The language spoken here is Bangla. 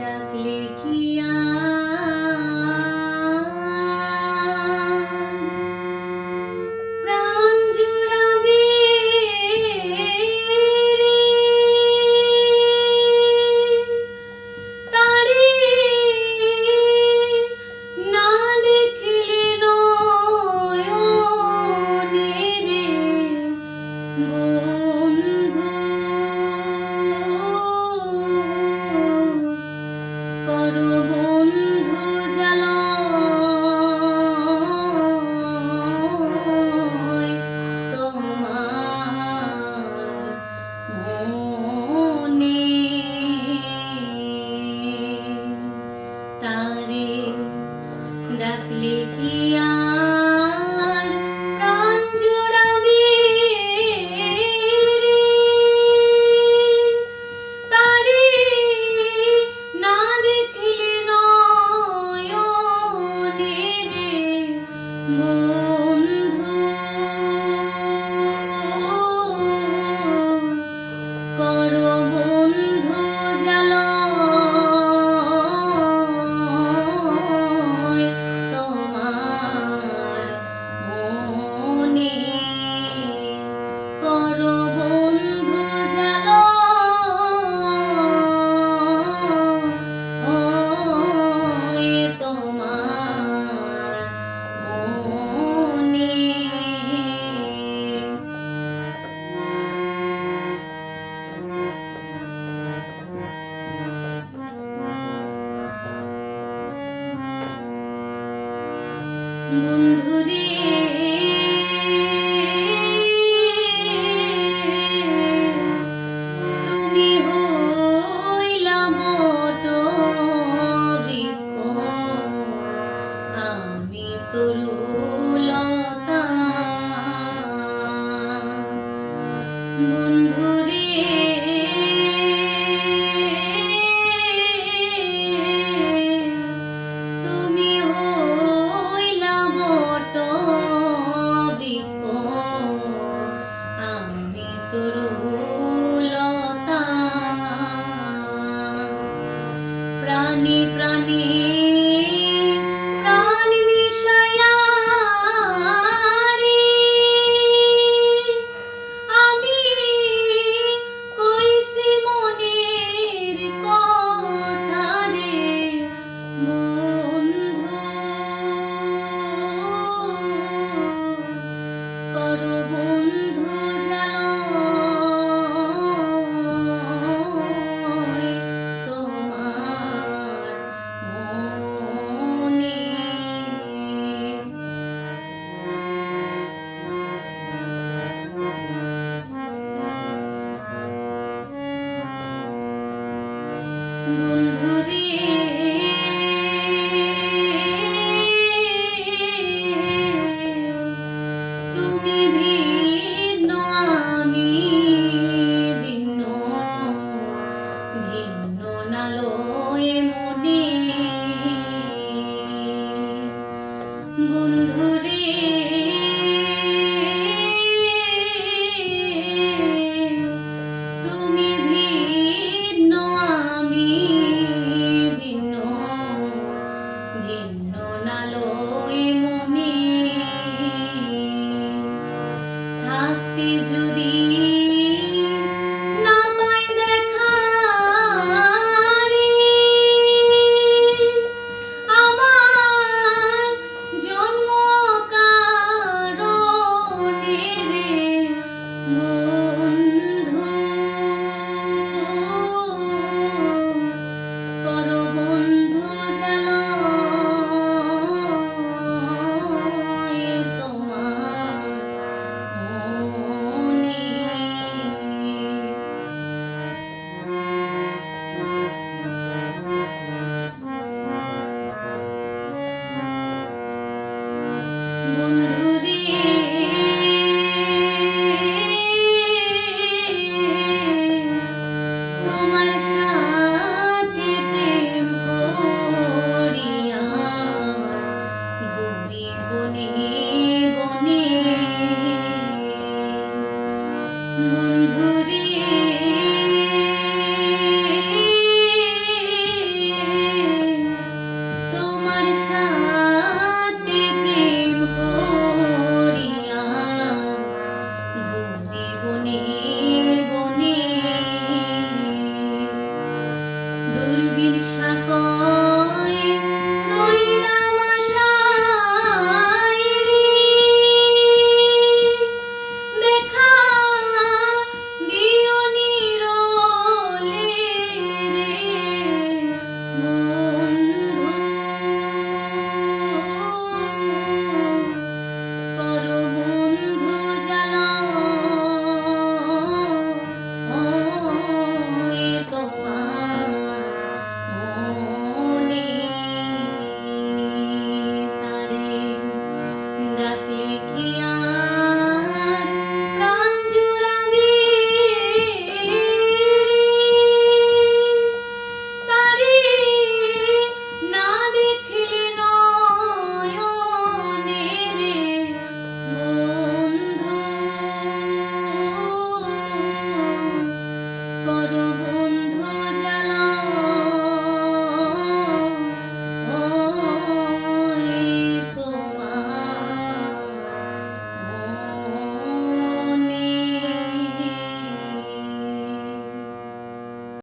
ডাকলে কি প্রাণ জুড়াবে তারে না দেখলে নয়নে রে বন্ধু করো বন্ধু জালয় তোমার মনে তারে ডাকলে কি আর প্রাণ জুড়াবে তারে না দেখলে নয়নে রে বন্ধু করো বন্ধু জালয় তোমার মনে করো বন্ধু জালয় তোমার মনে বন্ধুরে তুমি হইলা বট বৃক্ষ আমি তরুলতা বন্ধুরে তুমি হইলা বট বৃক্ষ আমি তরুলতা প্রাণী প্রাণী প্রাণ মিশায়া রে আমি কইছি মনের কথা রে বন্ধু করো বন্ধু জালয় তোমার মনে বন্ধুরে তুমি ভিন্ন আমি ভিন্ন ভিন্ন নালয়ে মনে বন্ধুরে তুমি ভিন্ন আমি ভিন্ন ভিন্ন নালয়ে মনে থাকতে যদি না পাই দেখা রে সকল